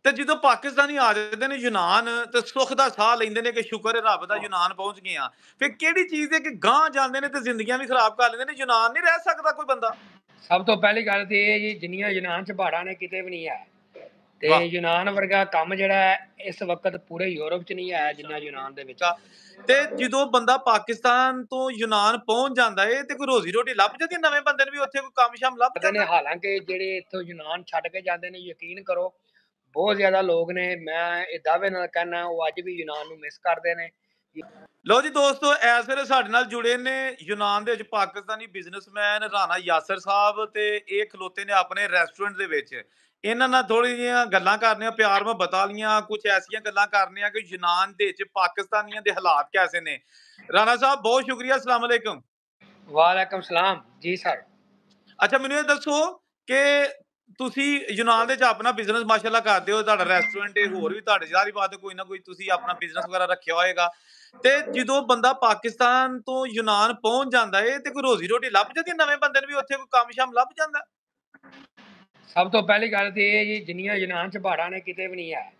ਤੇ ਜਦੋਂ ਪਾਕਿਸਤਾਨੀ ਆ ਜਾਂਦੇ ਨੇ ਯੂਨਾਨ ਤੇ ਸੁੱਖ ਦਾ ਸਾਹ ਲੈਂਦੇ ਨੇ ਕਿ ਸ਼ੁਕਰ ਹੈ ਰੱਬ ਦਾ ਯੂਨਾਨ ਪਹੁੰਚ ਗਏ ਆ। ਫਿਰ ਕਿਹੜੀ ਚੀਜ਼ ਹੈ ਕਿ ਗਾਂ ਜਾਂਦੇ ਨੇ ਤੇ ਜ਼ਿੰਦਗੀਆਂ ਵੀ ਖਰਾਬ ਕਰ ਲੈਂਦੇ ਨੇ। ਯੂਨਾਨ ਨਹੀਂ ਰਹਿ ਸਕਦਾ ਕੋਈ ਬੰਦਾ। ਸਭ ਤੋਂ ਪਹਿਲੀ ਗੱਲ ਤੇ ਇਹ ਜੀ, ਜਿੰਨੀਆਂ ਯੂਨਾਨ ਚ ਪਹਾੜਾਂ ਨੇ ਕਿਤੇ ਵੀ ਨਹੀਂ ਹੈ। ਤੇ ਵਾਹ। ਯੂਨਾਨ ਵਰਗਾ ਕੰਮ ਜਿਹੜਾ ਇਸ ਵਕਤ ਪੂਰੇ ਯੂਰਪ ਚ ਨਹੀਂ ਆਇਆ ਜਿੰਨਾ ਯੂਨਾਨ ਦੇ ਵਿੱਚ। ਤੇ ਜਦੋਂ ਬੰਦਾ ਪਾਕਿਸਤਾਨ ਤੋਂ ਯੂਨਾਨ ਪਹੁੰਚ ਜਾਂਦਾ ਏ ਤੇ ਕੋਈ ਰੋਜ਼ੀ ਰੋਟੀ ਲੱਭ ਜਾਂਦੀ ਹੈ ਨਵੇਂ ਬੰਦੇ ਨੂੰ ਵੀ ਉੱਥੇ ਕੋਈ ਕੰਮ ਸ਼ਾਮ ਲੱਭ ਜਾਂਦਾ। ਹਾਲਾਂਕਿ ਜਿਹੜੇ ਇੱਥੋਂ ਯੂਨਾਨ ਛੱਡ ਕੇ ਜਾਂਦੇ ਨੇ, ਯਕੀਨ ਕਰੋ ਬਹੁਤ ਜ਼ਿਆਦਾ ਲੋਕ ਨੇ, ਮੈਂ ਇਹ ਦਾਅਵੇ ਨਾਲ ਕਹਿਣਾ, ਉਹ ਅੱਜ ਵੀ ਯੂਨਾਨ ਨੂੰ ਮਿਸ ਕਰਦੇ ਨੇ। ਲੋ ਜੀ ਦੋਸਤੋ, ਇਸ ਵੇਲੇ ਸਾਡੇ ਨਾਲ ਜੁੜੇ ਨੇ ਯੂਨਾਨ ਦੇ ਵਿੱਚ ਪਾਕਿਸਤਾਨੀ ਬਿਜ਼ਨਸਮੈਨ ਰਾਣਾ ਯਾਸਰ ਸਾਹਿਬ ਤੇ ਇਹ ਖਲੋਤੇ ਨੇ ਆਪਣੇ ਰੈਸਟੋਰੈਂਟ ਦੇ ਵਿੱਚ। ਇਹਨਾਂ ਨਾਲ ਥੋੜੀ ਜਿਹੀਆਂ ਗੱਲਾਂ ਕਰਨੀਆਂ, ਪਿਆਰ ਮੁਹੱਬਤ ਵਾਲੀਆਂ ਕੁਝ ਐਸੀਆਂ ਗੱਲਾਂ ਕਰਨੀਆਂ ਕਿ ਯੂਨਾਨ ਦੇ ਵਿੱਚ ਪਾਕਿਸਤਾਨੀਆਂ ਦੇ ਹਾਲਾਤ ਕੈਸੇ ਨੇ। ਰਾਣਾ ਸਾਹਿਬ ਬਹੁਤ ਸ਼ੁਕਰੀਆ, अस्सलाम वालेकुम। वालेकुम सलाम जी सर। ਅੱਛਾ ਮੈਨੂੰ ਇਹ ਦੱਸੋ ਕਿ ਤੁਸੀਂ ਯੂਨਾਨ ਦੇ ਵਿੱਚ ਆਪਣਾ ਬਿਜ਼ਨਸ ਮਾਸ਼ਾਅੱਲਾ ਕਰਦੇ ਹੋ, ਤੁਹਾਡਾ ਰੈਸਟੋਰੈਂਟ ਹੈ, ਹੋਰ ਵੀ ਤੁਹਾਡੇ ਜ਼ਾਹਰੀ ਬਾਤ ਹੈ ਕੋਈ ਨਾ ਕੋਈ ਤੁਸੀਂ ਆਪਣਾ ਬਿਜ਼ਨਸ ਵਗੈਰਾ ਰੱਖਿਆ ਹੋਏਗਾ। ਤੇ ਜਦੋਂ ਬੰਦਾ ਪਾਕਿਸਤਾਨ ਤੋਂ ਯੂਨਾਨ ਪਹੁੰਚ ਜਾਂਦਾ ਏ ਤੇ ਕੋਈ ਰੋਜ਼ੀ ਰੋਟੀ ਲੱਭ ਜਾਂਦੀ ਹੈ ਨਵੇਂ ਬੰਦੇ ਨੂੰ ਵੀ ਉੱਥੇ ਕੋਈ ਕੰਮ ਸ਼ਾਮ ਲੱਭ ਜਾਂਦਾ। ਸਭ ਤੋਂ ਪਹਿਲੀ ਗੱਲ ਤੇ ਇਹ ਜੀ, ਜਿੰਨੀਆਂ ਯੂਨਾਨ ਚ ਪਹਾੜਾਂ ਨੇ ਕਿਤੇ ਵੀ ਨਹੀਂ ਹੈ।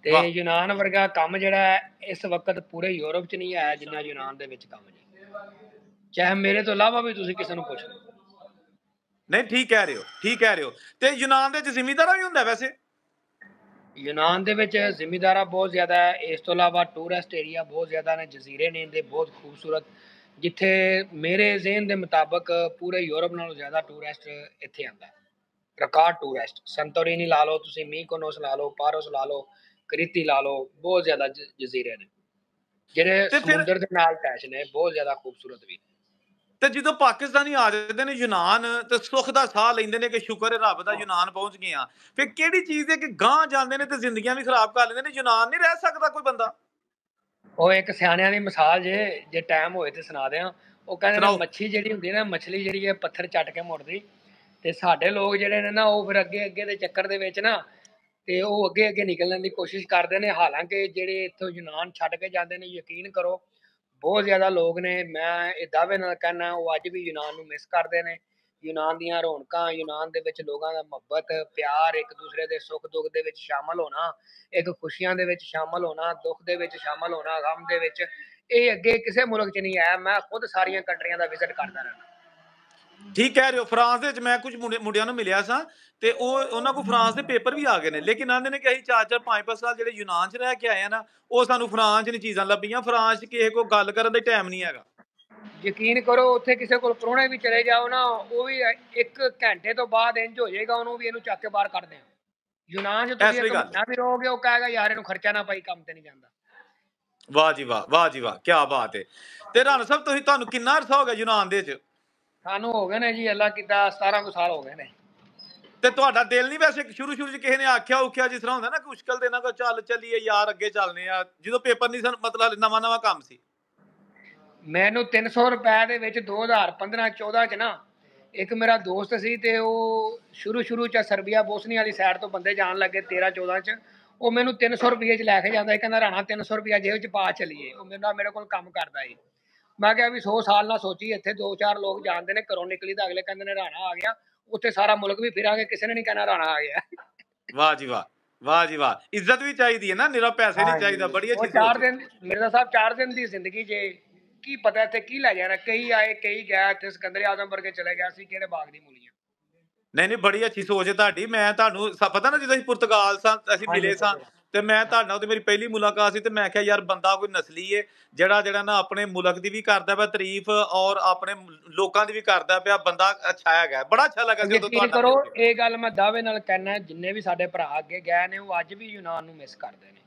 ਤੇ ਯੂਨਾਨ ਵਰਗਾ ਕੰਮ ਜਿਹੜਾ ਇਸ ਵਕਤ ਪੂਰੇ ਯੂਰਪ ਚ ਨਹੀਂ ਆਇਆ ਜਿੰਨਾ ਯੂਨਾਨ ਦੇ ਵਿੱਚ ਕੰਮ ਜੀ। ਚਾਹੇ ਮੇਰੇ ਤੋਂ ਇਲਾਵਾ ਵੀ ਤੁਸੀਂ ਕਿਸੇ ਨੂੰ ਪੁੱਛ ਲਓ। ਨਹੀਂ ਠੀਕ ਕਹਿ ਰਹੇ ਹੋ, ਠੀਕ ਕਹਿ ਰਹੇ ਹੋ। ਤੇ ਯੂਨਾਨ ਦੇ ਵਿੱਚ ਜ਼ਿਮੀਂਦਾਰਾ ਵੀ ਹੁੰਦਾ ਵੈਸੇ। ਯੂਨਾਨ ਦੇ ਵਿੱਚ ਜ਼ਿਮੀਂਦਾਰਾ ਬਹੁਤ ਜ਼ਿਆਦਾ ਹੈ। ਇਸ ਤੋਂ ਇਲਾਵਾ ਟੂਰਿਸਟ ਏਰੀਆ ਬਹੁਤ ਜ਼ਿਆਦਾ ਨੇ, ਜਜ਼ੀਰੇ ਨੇ ਦੇ ਬਹੁਤ ਖੂਬਸੂਰਤ, ਜਿੱਥੇ ਮੇਰੇ ਜ਼ਿਹਨ ਦੇ ਮੁਤਾਬਕ ਪੂਰੇ ਯੂਰਪ ਨਾਲੋਂ ਜ਼ਿਆਦਾ ਟੂਰਿਸਟ ਇੱਥੇ ਆਉਂਦਾ। ਰਿਕਾਰਡ ਟੂਰਿਸਟ ਸੰਤੋਰਿਨੀ ਲਾ ਲਓ ਤੁਸੀਂ, ਮੀਕੋਨੋਸ ਲਾ ਲਓ, ਪਾਰੋਸ ਲਾ ਲਓ, ਕ੍ਰੀਤੀ ਲਾ ਲਓ, ਬਹੁਤ ਜ਼ਿਆਦਾ ਜਜ਼ੀਰੇ ਨੇ ਜਿਹੜੇ ਸਮੁੰਦਰ ਦੇ ਨਾਲ ਅਟੈਚ ਨੇ, ਬਹੁਤ ਜ਼ਿਆਦਾ ਖੂਬਸੂਰਤ ਵੀ। ਤੇ ਜਦੋਂ ਪਾਕਿਸਤਾਨੀ ਆ ਜਾਂਦੇ ਨੇ ਯੂਨਾਨ ਤੇ ਸੁੱਖ ਦਾ ਸਾਹ ਲੈਂਦੇ ਨੇ ਕਿ ਸ਼ੁਕਰ ਹੈ ਰੱਬ ਦਾ ਯੂਨਾਨ ਪਹੁੰਚ ਗਏ ਆ। ਫਿਰ ਕਿਹੜੀ ਚੀਜ਼ ਹੈ ਕਿ ਗਾਂ ਜਾਂਦੇ ਨੇ ਤੇ ਜ਼ਿੰਦਗੀਆਂ ਵੀ ਖਰਾਬ ਕਰ ਲੈਂਦੇ ਨੇ। ਯੂਨਾਨ ਨਹੀਂ ਰਹਿ ਸਕਦਾ ਕੋਈ ਬੰਦਾ। ਉਹ ਇੱਕ ਸਿਆਣਿਆਂ ਦੀ ਮਿਸਾਲ ਜੇ ਟਾਈਮ ਹੋਏ ਤੇ ਸੁਣਾ ਦਿਆਂ। ਉਹ ਕਹਿੰਦੇ ਨੇ ਮੱਛੀ ਜਿਹੜੀ ਹੁੰਦੀ ਨਾ, ਮਛਲੀ ਜਿਹੜੀ ਹੈ ਪੱਥਰ ਚੱਟ ਕੇ ਮੁੜਦੀ। ਤੇ ਸਾਡੇ ਲੋਕ ਜਿਹੜੇ ਨੇ ਨਾ, ਉਹ ਫਿਰ ਅੱਗੇ ਅੱਗੇ ਦੇ ਚੱਕਰ ਦੇ ਵਿੱਚ ਨਾ, ਤੇ ਉਹ ਅੱਗੇ ਅੱਗੇ ਨਿਕਲਣ ਦੀ ਕੋਸ਼ਿਸ਼ ਕਰਦੇ ਨੇ। ਹਾਲਾਂਕਿ ਜਿਹੜੇ ਇੱਥੋਂ ਯੂਨਾਨ ਛੱਡ ਕੇ ਜਾਂਦੇ ਨੇ, ਯਕੀਨ ਕਰੋ ਬਹੁਤ ਜ਼ਿਆਦਾ ਲੋਕ ਨੇ, ਮੈਂ ਇਹ ਦਾਅਵੇ ਨਾਲ ਕਹਿਣਾ, ਉਹ ਅੱਜ ਵੀ ਯੂਨਾਨ ਨੂੰ ਮਿਸ ਕਰਦੇ ਨੇ। ਯੂਨਾਨ ਦੀਆਂ ਰੌਣਕਾਂ, ਯੂਨਾਨ ਦੇ ਵਿੱਚ ਲੋਕਾਂ ਦਾ ਮੁਹੱਬਤ ਪਿਆਰ, ਇੱਕ ਦੂਸਰੇ ਦੇ ਸੁੱਖ ਦੁੱਖ ਦੇ ਵਿੱਚ ਸ਼ਾਮਲ ਹੋਣਾ, ਇੱਕ ਖੁਸ਼ੀਆਂ ਦੇ ਵਿੱਚ ਸ਼ਾਮਲ ਹੋਣਾ, ਦੁੱਖ ਦੇ ਵਿੱਚ ਸ਼ਾਮਲ ਹੋਣਾ, ਗਮ ਦੇ ਵਿੱਚ, ਇਹ ਅੱਗੇ ਕਿਸੇ ਮੁਲਕ 'ਚ ਨਹੀਂ ਆਇਆ। ਮੈਂ ਖੁਦ ਸਾਰੀਆਂ ਕੰਟਰੀਆਂ ਦਾ ਵਿਜ਼ਿਟ ਕਰਦਾ ਰਹਿਣਾ। ਠੀਕ ਕਹਿ ਰਹੇ ਹੋ। ਫਰਾਂਸ ਦੇ ਵਿੱਚ ਮੈਂ ਕੁਝ ਮੁੰਡਿਆਂ ਨੂੰ ਮਿਲਿਆ ਸਾਂ ਤੇ ਉਹਨਾਂ ਕੋਲ ਫਰਾਂਸ ਦੇ ਪੇਪਰ ਵੀ ਆ ਗਏ ਨੇ, ਲੇਕਿਨ ਆਂਦੇ ਨੇ ਕਿ ਅਸੀਂ 4-4 5-5 ਸਾਲ ਜਿਹੜੇ ਯੂਨਾਨ 'ਚ ਰਹਿ ਕੇ ਆਏ ਆ ਨਾ, ਉਹ ਸਾਨੂੰ ਫਰਾਂਸ 'ਚ ਨਹੀਂ ਚੀਜ਼ਾਂ ਲੱਭੀਆਂ। ਫਰਾਂਸ 'ਚ ਕਿਸੇ ਕੋਲ ਗੱਲ ਕਰਨ ਦਾ ਟਾਈਮ ਨਹੀਂ ਹੈਗਾ। ਯਕੀਨ ਕਰੋ ਉੱਥੇ ਕਿਸੇ ਕੋਲ ਪ੍ਰਾਹੁਣੇ ਵੀ ਚਲੇ ਜਾਓ ਨਾ, ਉਹ ਵੀ 1 ਘੰਟੇ ਤੋਂ ਬਾਅਦ ਇੰਜ ਹੋ ਜਾਏਗਾ ਉਹਨੂੰ ਵੀ ਇਹਨੂੰ ਚੱਕ ਕੇ ਬਾਹਰ ਕੱਢ ਦਿਆਂ। ਯੂਨਾਨ 'ਚ ਤੁਸੀਂ 1 ਮਹੀਨਾ ਵੀ ਰਹੋਗੇ, ਉਹ ਕਹੇਗਾ ਯਾਰ ਇਹਨੂੰ ਖਰਚਾ ਨਾ ਪਾਈ, ਕੰਮ ਤੇ ਨਹੀਂ ਜਾਂਦਾ। ਵਾਹ ਜੀ ਵਾਹ, ਵਾਹ ਜੀ ਵਾਹ, ਕੀ ਬਾਤ ਹੈ। ਤੇ ਰਾਣਾ ਸਾਹਿਬ ਤੁਹਾਨੂੰ ਕਿੰਨਾ ਅਰਸਾ ਹੋ ਗਿਆ ਯੂਨਾਨ ਦੇ ਵਿੱਚ? ਸਾਨੂੰ ਹੋ ਗਏ ਨੇ ਜੀ, ਅੱਲਾ ਕੀਤਾ 17 ਕੁ ਸਾਲ ਹੋ ਗਏ ਨੇ। ਤੇ ਤੁਹਾਡਾ ਦਿਲ ਨਹੀਂ ਵੈਸੇ ਸ਼ੁਰੂ ਚ ਕਿਸੇ ਨੇ ਆਖਿਆ ਉਖਿਆ ਜਿਸ ਤਰ੍ਹਾਂ ਹੁੰਦਾ ਨਾ ਮੁਸ਼ਕਲ ਦੇ ਨਾਲ ਚੱਲ ਚੱਲੀਏ ਯਾਰ ਅੱਗੇ ਚੱਲਨੇ ਆ, ਜਦੋਂ ਪੇਪਰ ਨਹੀਂ ਸਨ, ਮਤਲਬ ਨਵਾਂ ਨਵਾਂ ਕੰਮ ਸੀ? ਮੈਨੂੰ 300 ਰੁਪਏ ਦੇ ਵਿੱਚ 2015-14 'ਚ ਨਾ, ਇੱਕ ਮੇਰਾ ਦੋਸਤ ਸੀ ਤੇ ਉਹ ਸ਼ੁਰੂ 'ਚ ਸਰਬੀਆ ਬੋਸਨੀਆ ਵਾਲੀ ਸਾਈਡ ਤੋਂ ਬੰਦੇ ਜਾਣ ਲੱਗੇ 13-14 'ਚ। ਉਹ ਮੈਨੂੰ 300 ਰੁਪਏ 'ਚ ਲੈ ਕੇ ਜਾਂਦਾ, ਕਹਿੰਦਾ ਰਾਣਾ 300 ਰੁਪਇਆ ਜੇਬ 'ਚ ਪਾ ਚੱਲੀਏ। ਉਹ ਮੇਰੇ ਕੋਲ ਕੰਮ ਕਰਦਾ ਏ। ਮੈਂ ਕਿਹਾ ਵੀ 100 ਸਾਲ ਨਾ ਸੋਚੀ, ਇੱਥੇ 2-4 ਲੋਕ ਜਾਣਦੇ ਨੇ, ਘਰੋਂ ਨਿਕਲੀ ਤਾਂ ਅਗਲੇ ਕਹਿੰਦੇ ਨੇ ਰਾਣਾ ਆ ਗਿਆ। ਉੱਥੇ ਸਾਰਾ ਮੁਲਕ ਵੀ ਫਿਰਾਂਗੇ, ਕਿਸੇ ਨੇ ਨਹੀਂ ਕਹਿਣਾ ਰਾਣਾ ਆ ਗਿਆ। ਵਾਹ ਜੀ ਵਾਹ, ਵਾਹ ਜੀ ਵਾਹ। ਇੱਜ਼ਤ ਵੀ ਚਾਹੀਦੀ ਹੈ ਨਾ, ਨਿਰਾ ਪੈਸੇ ਨਹੀਂ ਚਾਹੀਦਾ। ਬੜੀ ਅੱਛੀ 4 ਦਿਨ ਮਿਰਜ਼ਾ ਸਾਹਿਬ, 4 ਦਿਨ ਦੀ ਜ਼ਿੰਦਗੀ ਜੇ ਕੀ ਪਤਾ ਇੱਥੇ ਕੀ ਲੈ ਜਾਣਾ। ਕਈ ਆਏ ਕਈ ਗਿਆ, ਇੱਥੇ ਸਿਕੰਦਰ ਆਜ਼ਮ ਵਰਗੇ ਚਲੇ ਗਿਆ ਸੀ, ਕਿਹੜੇ ਬਾਗ ਦੀ ਮੂਲੀਆਂ। ਨਹੀਂ ਨਹੀਂ, ਬੜੀ ਅੱਛੀ ਸੋਚ ਹੈ ਤੁਹਾਡੀ। ਮੈਂ ਤੁਹਾਨੂੰ ਪਤਾ ਨਾ, ਜਦੋਂ ਅਸੀਂ ਪੁਰਤਗਾਲ ਸਾਂ ਅਸੀਂ ਮਿਲੇ ਸਾਂ ਤੇ ਮੈਂ ਤੁਹਾਡੇ ਨਾਲ, ਤੇ ਮੇਰੀ ਪਹਿਲੀ ਮੁਲਾਕਾਤ ਸੀ ਤੇ ਮੈਂ ਕਿਹਾ ਯਾਰ ਬੰਦਾ ਕੋਈ ਨਸਲੀ ਏ ਜਿਹੜਾ ਨਾ ਆਪਣੇ ਮੁਲਕ ਦੀ ਵੀ ਕਰਦਾ ਪਿਆ ਤਾਰੀਫ ਔਰ ਆਪਣੇ ਲੋਕਾਂ ਦੀ ਵੀ ਕਰਦਾ ਪਿਆ। ਬੰਦਾ ਅੱਛਾ ਹੈਗਾ, ਬੜਾ ਅੱਛਾ ਲੱਗਾ ਜਦੋਂ ਤੁਹਾਡਾ। ਕਰੋ ਇਹ ਗੱਲ ਮੈਂ ਦਾਅਵੇ ਨਾਲ ਕਹਿਣਾ, ਜਿੰਨੇ ਵੀ ਸਾਡੇ ਭਰਾ ਅੱਗੇ ਗਏ ਨੇ ਉਹ ਅੱਜ ਵੀ ਯੂਨਾਨ ਨੂੰ ਮਿਸ ਕਰਦੇ ਨੇ।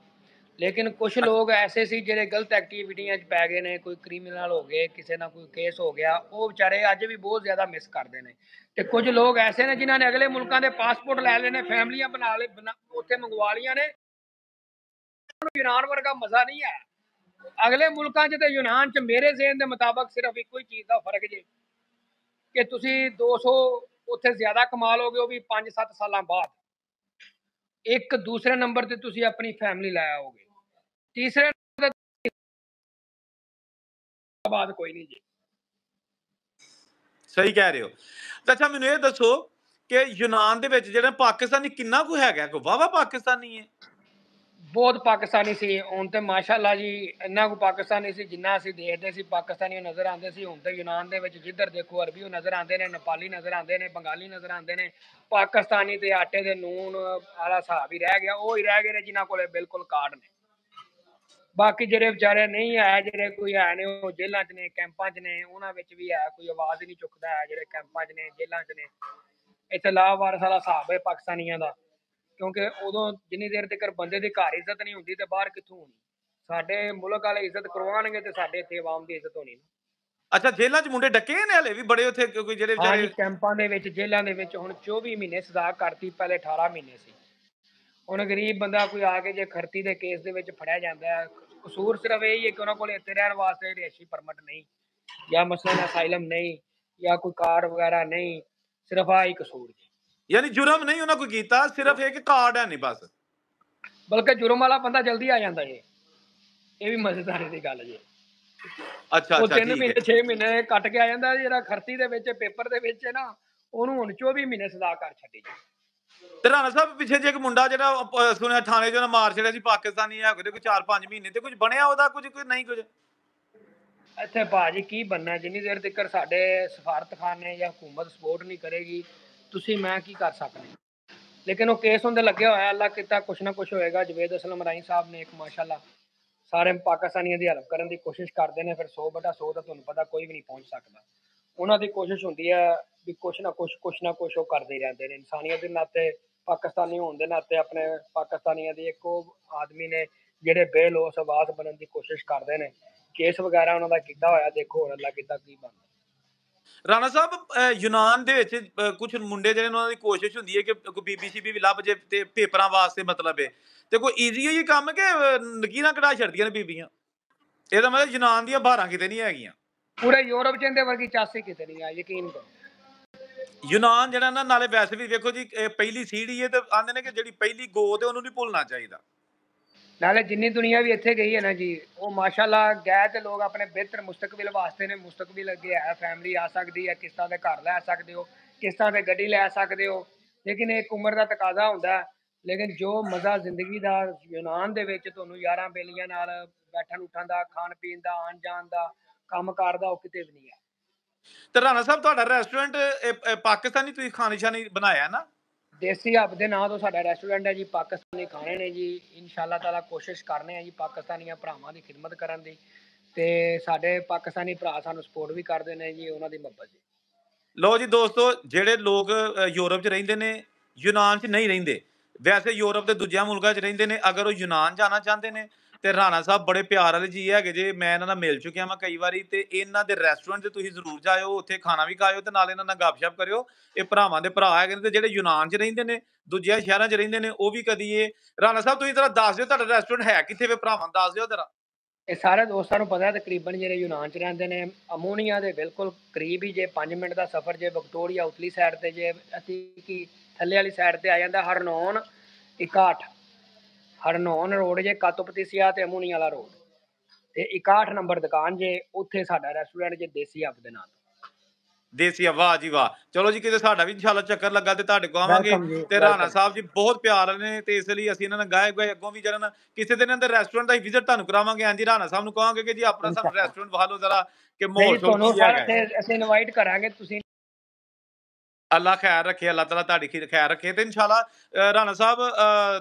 ਲੇਕਿਨ ਕੁਝ ਲੋਕ ਐਸੇ ਸੀ ਜਿਹੜੇ ਗਲਤ ਐਕਟੀਵਿਟੀਆਂ 'ਚ ਪੈ ਗਏ ਨੇ, ਕੋਈ ਕ੍ਰਿਮੀਨਲ ਹੋ ਗਏ, ਕਿਸੇ ਨਾਲ ਕੋਈ ਕੇਸ ਹੋ ਗਿਆ, ਉਹ ਵਿਚਾਰੇ ਅੱਜ ਵੀ ਬਹੁਤ ਜ਼ਿਆਦਾ ਮਿਸ ਕਰਦੇ ਨੇ। ਤੇ ਕੁਝ ਲੋਕ ਐਸੇ ਨੇ ਜਿਨ੍ਹਾਂ ਨੇ ਅਗਲੇ ਮੁਲਕਾਂ ਦੇ ਪਾਸਪੋਰਟ ਲੈ ਲਏ ਨੇ, ਫੈਮਲੀਆਂ ਬਣਾ ਲਏ, ਉੱਥੇ ਮੰਗਵਾ ਲਈਆਂ ਨੇ। ਯੂਨਾਨ ਵਰਗਾ ਮਜ਼ਾ ਨਹੀਂ ਹੈ ਅਗਲੇ ਮੁਲਕਾਂ 'ਚ। ਤੇ ਯੂਨਾਨ 'ਚ ਮੇਰੇ ਜ਼ਿਹਨ ਦੇ ਮੁਤਾਬਕ ਸਿਰਫ ਇੱਕੋ ਹੀ ਚੀਜ਼ ਦਾ ਫਰਕ ਜੇ ਕਿ ਤੁਸੀਂ 200 ਉੱਥੇ ਜ਼ਿਆਦਾ ਕਮਾ ਲੋਗੇ, ਉਹ ਵੀ 5-7 ਸਾਲਾਂ ਬਾਅਦ। ਇੱਕ ਦੂਸਰੇ ਨੰਬਰ ਤੇ ਤੁਸੀਂ ਆਪਣੀ ਫੈਮਿਲੀ ਲੈ ਆਓਗੇ, ਤੀਸਰੇ ਬਾਅਦ ਕੋਈ ਨਹੀਂ ਜੀ। ਸਹੀ ਕਹਿ ਰਹੇ ਹੋ। ਅੱਛਾ ਮੈਨੂੰ ਇਹ ਦੱਸੋ ਕਿ ਯੂਨਾਨ ਦੇ ਵਿੱਚ ਜਿਹੜੇ ਪਾਕਿਸਤਾਨੀ ਕਿੰਨਾ ਕੁ ਹੈਗਾ, ਕੋਈ ਵਾਹਵਾ ਪਾਕਿਸਤਾਨੀ ਹੈ? ਬਹੁਤ ਪਾਕਿਸਤਾਨੀ ਸੀ। ਹੁਣ ਤੇ ਮਾਸ਼ਾਅੱਲਾ ਜੀ ਇੰਨਾ ਕੁ ਪਾਕਿਸਤਾਨੀ ਸੀ ਜਿੰਨਾ ਅਸੀਂ ਦੇਖਦੇ ਸੀ ਪਾਕਿਸਤਾਨੀ ਨਜ਼ਰ ਆਉਂਦੇ ਸੀ। ਹੁਣ ਤੇ ਯੂਨਾਨ ਦੇ ਵਿੱਚ ਜਿੱਧਰ ਦੇਖੋ ਅਰਬੀ ਨਜ਼ਰ ਆਉਂਦੇ ਨੇ, ਨੇਪਾਲੀ ਨਜ਼ਰ ਆਉਂਦੇ ਨੇ, ਬੰਗਾਲੀ ਨਜ਼ਰ ਆਉਂਦੇ ਨੇ। ਪਾਕਿਸਤਾਨੀ ਤੇ ਆਟੇ ਦੇ ਨੂਨ ਵਾਲਾ ਹਿਸਾਬ ਹੀ ਰਹਿ ਗਿਆ, ਉਹ ਹੀ ਰਹਿ ਗਏ ਨੇ ਜਿਨ੍ਹਾਂ ਕੋਲੇ ਬਿਲਕੁਲ ਕਾਰਡ ਨੇ। ਬਾਕੀ ਜਿਹੜੇ ਵਿਚਾਰੇ ਨਹੀਂ ਹੈ, ਜਿਹੜੇ ਕੋਈ ਹੈ ਨੇ ਉਹ ਜੇਲ੍ਹਾਂ 'ਚ ਨੇ, ਕੈਂਪਾਂ 'ਚ ਨੇ, ਉਹਨਾਂ ਵਿੱਚ ਵੀ ਹੈ ਕੋਈ ਆਵਾਜ਼ ਹੀ ਨਹੀਂ ਚੁੱਕਦਾ ਹੈ। ਜਿਹੜੇ ਕੈਂਪਾਂ 'ਚ ਨੇ, ਜੇਲ੍ਹਾਂ 'ਚ ਨੇ, ਇੱਥੇ ਲਾਵਾਰਸ ਵਾਲਾ ਹਿਸਾਬ ਹੈ ਪਾਕਿਸਤਾਨੀਆਂ ਦਾ। ਕਿਉਂਕਿ ਉਦੋਂ ਜਿੰਨੀ ਦੇਰ ਤੱਕ ਬੰਦੇ ਦੀ ਘਰ ਇੱਜ਼ਤ ਨਹੀਂ ਹੁੰਦੀ ਤੇ ਬਾਹਰ ਕਿੱਥੋਂ ਹੋਣੀ। ਸਾਡੇ ਮੁਲਕ ਵਾਲੇ ਇੱਜ਼ਤ ਕਰਵਾਉਣਗੇ ਤੇ ਸਾਡੇ ਇੱਥੇ ਆਵਾਮ ਦੀ ਇੱਜ਼ਤ ਹੋਣੀ। ਅੱਛਾ, ਜੇਲ੍ਹਾਂ 'ਚ ਮੁੰਡੇ ਡੱਕੇ ਨੇ ਹਲੇ ਵੀ ਬੜੇ ਉੱਥੇ, ਕੋਈ ਜਿਹੜੇ ਹਾਂ ਜੀ, ਵਿਚਾਰੇ? ਕੈਂਪਾਂ ਦੇ ਵਿੱਚ, ਜੇਲ੍ਹਾਂ ਦੇ ਵਿੱਚ ਹੁਣ 24 ਮਹੀਨੇ ਸਜ਼ਾ ਕਰਤੀ, ਪਹਿਲੇ 18 ਮਹੀਨੇ ਸੀ। ਹੁਣ ਗਰੀਬ ਬੰਦਾ ਕੋਈ ਆ ਕੇ ਜੇ ਖਰਤੀ ਦੇ ਕੇਸ ਦੇ ਵਿੱਚ ਫੜਿਆ ਜਾਂਦਾ ਹੈ, ਕਸੂਰ ਸਿਰਫ ਇਹ ਹੀ ਹੈ ਕਿ ਉਹਨਾਂ ਕੋਲ ਇੱਥੇ ਰਹਿਣ ਵਾਸਤੇ ਰਿਹਾਇਸ਼ੀ ਪਰਮਿਟ ਨਹੀਂ, ਜਾਂ ਮਸਲਨ ਅਸਾਈਲਮ ਨਹੀਂ, ਜਾਂ ਕੋਈ ਕਾਰਡ ਵਗੈਰਾ ਨਹੀਂ, ਸਿਰਫ ਆਹ ਹੀ ਕਸੂਰ ਜੀ। ਯਾਨੀ ਜੁਰਮ ਨਹੀਂ ਉਹਨਾਂ ਕੋਈ ਕੀਤਾ, ਸਿਰਫ ਇਹ ਕਿ ਕਾਰਡ ਹੈ ਨਹੀਂ ਬਸ। ਬਲਕਿ ਜੁਰਮ ਵਾਲਾ ਬੰਦਾ ਜਲਦੀ ਆ ਜਾਂਦਾ ਜੀ, ਇਹ ਵੀ ਮਜ਼ੇਦਾਰੀ ਦੀ ਗੱਲ ਜੀ। ਅੱਛਾ ਉਹ ਅੱਛਾ, 3 ਠੀਕ ਹੈ। ਮਹੀਨੇ 6 ਮਹੀਨੇ ਕੱਟ ਕੇ ਆ ਜਾਂਦਾ, ਜਿਹੜਾ ਖਰਤੀ ਦੇ ਵਿੱਚ ਪੇਪਰ ਦੇ ਵਿੱਚ ਨਾ, ਉਹਨੂੰ ਹੁਣ 24 ਮਹੀਨੇ ਸਜ਼ਾ ਕਰ ਛੱਡੀ ਜੀ। ਤੇ ਰਾਣਾ ਸਾਹਿਬ ਪਿੱਛੇ ਜੇ ਇੱਕ ਮੁੰਡਾ ਜਿਹੜਾ ਸੁਣਿਆ ਥਾਣੇ 'ਚ ਉਹਨੇ ਮਾਰ ਛੜਿਆ ਸੀ, ਪਾਕਿਸਤਾਨੀ ਹੈ ਕੋਈ 4-5 ਮਹੀਨੇ, ਤੇ ਕੁਝ ਬਣਿਆ ਉਹਦਾ? ਕੁਝ ਨਹੀਂ ਕੁਝ? ਇੱਥੇ ਭਾਜੀ ਕੀ ਬਣਨਾ, ਜਿੰਨੀ ਦੇਰ ਤੱਕ ਸਾਡੇ ਸਫਾਰਤਖਾਨੇ ਜਾਂ ਹਕੂਮਤ ਸਪੋਰਟ ਨਹੀਂ ਕਰੇਗੀ, ਤੁਸੀਂ ਮੈਂ ਕੀ ਕਰ ਸਕਦੇ। ਲੇਕਿਨ ਉਹ ਕੇਸ ਹੁੰਦੇ ਲੱਗਿਆ ਹੋਇਆ, ਅੱਲਾ ਕੀਤਾ ਕੁਛ ਨਾ ਕੁਛ ਹੋਏਗਾ। ਜਵੇਦ ਅਸਲਮ ਰਾਈ ਸਾਹਿਬ ਨੇ ਇੱਕ ਮਾਸ਼ਾਅੱਲਾ ਸਾਰੇ ਪਾਕਿਸਤਾਨੀਆਂ ਦੀ ਹੈਲਪ ਕਰਨ ਦੀ ਕੋਸ਼ਿਸ਼ ਕਰਦੇ ਨੇ। ਫਿਰ 100/100 ਤਾਂ ਤੁਹਾਨੂੰ ਪਤਾ ਕੋਈ ਵੀ ਨਹੀਂ ਪਹੁੰਚ ਸਕਦਾ। ਉਹਨਾਂ ਦੀ ਕੋਸ਼ਿਸ਼ ਹੁੰਦੀ ਹੈ ਵੀ ਕੁਛ ਨਾ ਕੁਛ ਉਹ ਕਰਦੇ ਹੀ ਰਹਿੰਦੇ ਨੇ। ਇਨਸਾਨੀਅਤ ਦੇ ਨਾਤੇ, ਪਾਕਿਸਤਾਨੀ ਹੋਣ ਦੇ ਨਾਤੇ, ਆਪਣੇ ਪਾਕਿਸਤਾਨੀਆਂ ਦੀ ਇੱਕ ਉਹ ਆਦਮੀ ਨੇ ਜਿਹੜੇ ਬੇਲੋਸ ਆਵਾਜ਼ ਬਣਨ ਦੀ ਕੋਸ਼ਿਸ਼ ਕਰਦੇ ਨੇ। ਕੇਸ ਵਗੈਰਾ ਉਹਨਾਂ ਦਾ ਕੀਤਾ ਹੋਇਆ, ਦੇਖੋ ਹੁਣ ਅੱਲਾ ਕੀਤਾ ਕੀ ਬਣਦਾ। ਰਾਣਾ ਸਾਹਿਬ ਯੂਨਾਨ ਦੇ ਵਿੱਚ ਕੁਝ ਮੁੰਡੇ ਜਿਹੜੇ ਉਹਨਾਂ ਦੀ ਕੋਸ਼ਿਸ਼ ਹੁੰਦੀ ਹੈ ਕਿ ਕੋਈ ਬੀਬੀਸੀ ਵੀ ਲੱਭ ਜੇ ਤੇ ਪੇਪਰਾਂ ਵਾਸਤੇ, ਮਤਲਬ ਹੈ ਤੇ ਕੋਈ ਈਜ਼ੀ ਹੀ ਕੰਮ ਕਿ ਨਕੀਰਾਂ ਕਢਾ ਛੱਡਦੀਆਂ ਨੇ ਬੀਬੀਆਂ? ਇਹਦਾ ਮਤਲਬ ਯੂਨਾਨ ਦੀਆਂ ਬਾਹਰਾਂ ਕਿਤੇ ਨਹੀਂ ਹੈਗੀਆਂ। ਪੂਰੇ ਯੂਰਪ ਚ ਇਹਦੇ ਵਰਗੀ ਚਾਸੀ ਕਿਤੇ ਨਹੀਂ ਆ, ਯਕੀਨ ਕਰੋ। ਯੂਨਾਨ ਜਿਹੜਾ ਨਾ, ਨਾਲੇ ਵੈਸੇ ਵੀ ਵੇਖੋ ਜੀ ਪਹਿਲੀ ਸੀੜੀ ਹੈ ਤੇ ਆਂਦੇ ਨੇ ਕਿ ਜਿਹੜੀ ਪਹਿਲੀ ਗੋਦ ਹੈ ਉਹਨੂੰ ਨਹੀਂ ਭੁੱਲਣਾ ਚਾਹੀਦਾ। ਨਾਲੇ ਜਿੰਨੀ ਦੁਨੀਆ ਵੀ ਇੱਥੇ ਗਈ ਹੈ ਨਾ ਜੀ, ਉਹ ਮਾਸ਼ਾਅੱਲਾ ਗਏ ਤੇ ਲੋਕ ਆਪਣੇ ਬਿਹਤਰ ਮੁਸਤਕਬਲ ਵਾਸਤੇ ਨੇ। ਮੁਸਤਕਬਲ ਅੱਗੇ ਹੈ, ਫੈਮਿਲੀ ਆ ਸਕਦੀ ਹੈ, ਕਿਸ਼ਤਾਂ ਦੇ ਘਰ ਲੈ ਸਕਦੇ ਹੋ, ਕਿਸ਼ਤਾਂ ਤੇ ਗੱਡੀ ਲੈ ਸਕਦੇ ਹੋ, ਲੇਕਿਨ ਇੱਕ ਉਮਰ ਦਾ ਤਕਾਜ਼ਾ ਹੁੰਦਾ। ਲੇਕਿਨ ਜੋ ਮਜ਼ਾ ਜ਼ਿੰਦਗੀ ਦਾ ਯੂਨਾਨ ਦੇ ਵਿੱਚ ਤੁਹਾਨੂੰ ਯਾਰਾਂ ਬੇਲੀਆਂ ਨਾਲ ਬੈਠਣ ਉੱਠਣ ਦਾ, ਖਾਣ ਪੀਣ ਦਾ, ਆਉਣ ਜਾਣ ਦਾ, ਕੰਮ ਕਾਰ ਦਾ, ਉਹ ਕਿਤੇ ਵੀ ਨਹੀਂ ਹੈ। ਤੇ ਰਾਣਾ ਸਾਹਿਬ ਤੁਹਾਡਾ ਰੈਸਟੋਰੈਂਟ ਪਾਕਿਸਤਾਨੀ ਤੁਸੀਂ ਖਾਣੇ ਸ਼ਾਨੀ ਬਣਾਇਆ ਨਾ? ਦੇਸੀ ਹੱਬ ਦੇ ਨਾਂ ਤੋਂ ਸਾਡਾ ਰੈਸਟੋਰੈਂਟ ਹੈ ਜੀ। ਪਾਕਿਸਤਾਨੀ ਖਾਣੇ ਨੇ ਜੀ। ਇਨਸ਼ਾਅੱਲਾ ਤਾਲਾ ਕੋਸ਼ਿਸ਼ ਕਰਨੇ ਆ ਜੀ ਪਾਕਿਸਤਾਨੀਆਂ ਭਰਾਵਾਂ ਦੀ ਖਿਦਮਤ ਕਰਨ ਦੀ, ਤੇ ਸਾਡੇ ਪਾਕਿਸਤਾਨੀ ਭਰਾ ਸਾਨੂੰ ਸਪੋਰਟ ਵੀ ਕਰਦੇ ਨੇ ਜੀ, ਉਹਨਾਂ ਦੀ ਮੁਹੱਬਤ ਜੀ। ਲੋ ਜੀ ਦੋਸਤੋ, ਜਿਹੜੇ ਲੋਕ ਯੂਰਪ 'ਚ ਰਹਿੰਦੇ ਨੇ, ਯੂਨਾਨ 'ਚ ਨਹੀਂ ਰਹਿੰਦੇ, ਵੈਸੇ ਯੂਰਪ ਦੇ ਦੂਜਿਆਂ ਮੁਲਕਾਂ 'ਚ ਰਹਿੰਦੇ ਨੇ, ਅਗਰ ਉਹ ਯੂਨਾਨ ਜਾਣਾ ਚਾਹੁੰਦੇ ਨੇ ਤੇ ਰਾਣਾ ਸਾਹਿਬ ਬੜੇ ਪਿਆਰ ਵਾਲੇ ਜੀ ਹੈਗੇ ਜੇ। ਮੈਂ ਇਹਨਾਂ ਨਾਲ ਮਿਲ ਚੁੱਕਿਆ ਵਾਂ ਕਈ ਵਾਰੀ, ਤੇ ਇਹਨਾਂ ਦੇ ਰੈਸਟੋਰੈਂਟ 'ਚ ਤੁਸੀਂ ਜ਼ਰੂਰ ਜਾਇਓ, ਉੱਥੇ ਖਾਣਾ ਵੀ ਖਾਇਓ ਤੇ ਨਾਲ ਇਹਨਾਂ ਨਾਲ ਗੱਪਸ਼ਪ ਕਰਿਓ। ਇਹ ਭਰਾਵਾਂ ਦੇ ਭਰਾ ਹੈਗੇ ਨੇ, ਤੇ ਜਿਹੜੇ ਯੂਨਾਨ 'ਚ ਰਹਿੰਦੇ ਨੇ, ਦੂਜਿਆਂ ਸ਼ਹਿਰਾਂ 'ਚ ਰਹਿੰਦੇ ਨੇ, ਉਹ ਵੀ ਕਦੀ ਇਹ ਰਾਣਾ ਸਾਹਿਬ ਤੁਸੀਂ ਜਰਾ ਦੱਸ ਦਿਓ ਤੁਹਾਡਾ ਰੈਸਟੋਰੈਂਟ ਹੈ ਕਿੱਥੇ ਵੇ, ਭਰਾਵਾਂ ਨੂੰ ਦੱਸ ਦਿਓ ਜਰਾ। ਇਹ ਸਾਰੇ ਦੋਸਤਾਂ ਨੂੰ ਪਤਾ ਤਕਰੀਬਨ ਜਿਹੜੇ ਯੂਨਾਨ 'ਚ ਰਹਿੰਦੇ ਨੇ, ਅਮੋਨੀਆ ਦੇ ਬਿਲਕੁਲ ਕਰੀਬ ਹੀ ਜੇ 5 ਮਿੰਟ ਦਾ ਸਫ਼ਰ ਜੇ ਵਿਕਟੋਰੀਆ ਉਤਲੀ ਸਾਈਡ ਤੇ, ਜੇ ਅਸੀਂ ਕੀ ਥੱਲੇ ਵਾਲੀ ਸਾਈਡ ਤੇ ਆ ਜਾਂਦਾ ਹਰਨੌਨ 61, ਹਰਨੌਨ ਰੋਡ ਜੇ ਕਾਤੋਪਤੀਸੀਆ ਤੇ ਅਮੋਨੀਆ ਵਾਲਾ ਰੋਡ, ਤੇ 61 ਨੰਬਰ ਦੁਕਾਨ ਜੇ, ਉੱਥੇ ਸਾਡਾ ਰੈਸਟੋਰੈਂਟ ਜੇ ਦੇਸੀ ਹੱਬ ਦੇ ਨਾਂ। ਦੇਸੀ ਆ, ਵਾਹ ਜੀ ਵਾਹ। ਚਲੋ ਜੀ, ਕਿਤੇ ਸਾਡਾ ਵੀ ਇਨਸ਼ਾਅੱਲਾ ਚੱਕਰ ਲੱਗਾ ਤੇ ਤੁਹਾਡੇ ਕੋਲ ਆਵਾਂਗੇ। ਤੇ ਰਾਣਾ ਸਾਹਿਬ ਜੀ ਬਹੁਤ ਪਿਆਰ ਨੇ, ਤੇ ਇਸ ਲਈ ਅਸੀਂ ਇਹਨਾਂ ਨਾਲ ਗਾਏ ਗਏ ਅੱਗੋਂ ਵੀ ਜਰਨ ਕਿਸੇ ਦਿਨ ਇਹਨਾਂ ਦੇ ਰੈਸਟੋਰੈਂਟ ਦਾ ਵਿਜ਼ਿਟ ਤੁਹਾਨੂੰ ਕਰਾਵਾਂਗੇ। ਹਾਂਜੀ, ਰਾਣਾ ਸਾਹਿਬ ਨੂੰ ਕਹਾਂਗੇ ਕਿ ਜੀ ਆਪਣਾ ਸਾਨੂੰ ਰੈਸਟੋਰੈਂਟ ਵਿਖਾ ਲਓ ਜਰਾ, ਕਿ ਮਾਹੌਲ ਕੀ ਹੈਗਾ। ਅਸੀਂ ਇਨਵਾਈਟ ਕਰਾਂਗੇ, ਤੁਸੀਂ ਅੱਲਾ ਖੈਰ ਰੱਖੇ, ਅੱਲਾ ਤਾਲਾ ਤੁਹਾਡੀ ਖੈਰ ਰੱਖੇ। ਤੇ ਇਨਸ਼ਾਅੱਲਾ ਰਾਣਾ ਸਾਹਿਬ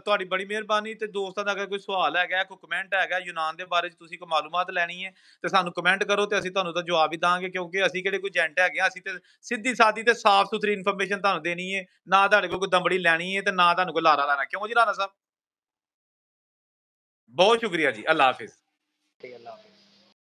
ਤੁਹਾਡੀ ਬੜੀ ਮਿਹਰਬਾਨੀ। ਤੇ ਦੋਸਤਾਂ ਦਾ ਅਗਰ ਕੋਈ ਸਵਾਲ ਹੈਗਾ, ਕੋਈ ਕਮੈਂਟ ਹੈਗਾ ਯੂਨਾਨ ਦੇ ਬਾਰੇ 'ਚ, ਤੁਸੀਂ ਕੋਈ ਮਾਲੂਮਾਤ ਲੈਣੀ ਹੈ ਤੇ ਸਾਨੂੰ ਕਮੈਂਟ ਕਰੋ, ਤੇ ਅਸੀਂ ਤੁਹਾਨੂੰ ਤਾਂ ਜਵਾਬ ਵੀ ਦਾਂਗੇ। ਕਿਉਂਕਿ ਅਸੀਂ ਕਿਹੜੇ ਕੋਈ ਏਜੰਟ ਹੈਗੇ ਆ, ਅਸੀਂ ਤੇ ਸਿੱਧੀ ਸਾਦੀ ਤੇ ਸਾਫ਼ ਸੁਥਰੀ ਇਨਫੋਰਮੇਸ਼ਨ ਤੁਹਾਨੂੰ ਦੇਣੀ ਹੈ। ਨਾ ਤੁਹਾਡੇ ਕੋਲ ਕੋਈ ਦੰਬੜੀ ਲੈਣੀ ਹੈ ਤੇ ਨਾ ਤੁਹਾਨੂੰ ਕੋਈ ਲਾਰਾ ਲੈਣਾ। ਕਿਉਂ ਜੀ ਰਾਣਾ ਸਾਹਿਬ? ਬਹੁਤ ਸ਼ੁਕਰੀਆ ਜੀ, ਅੱਲਾ ਹਾਫਿਜ਼।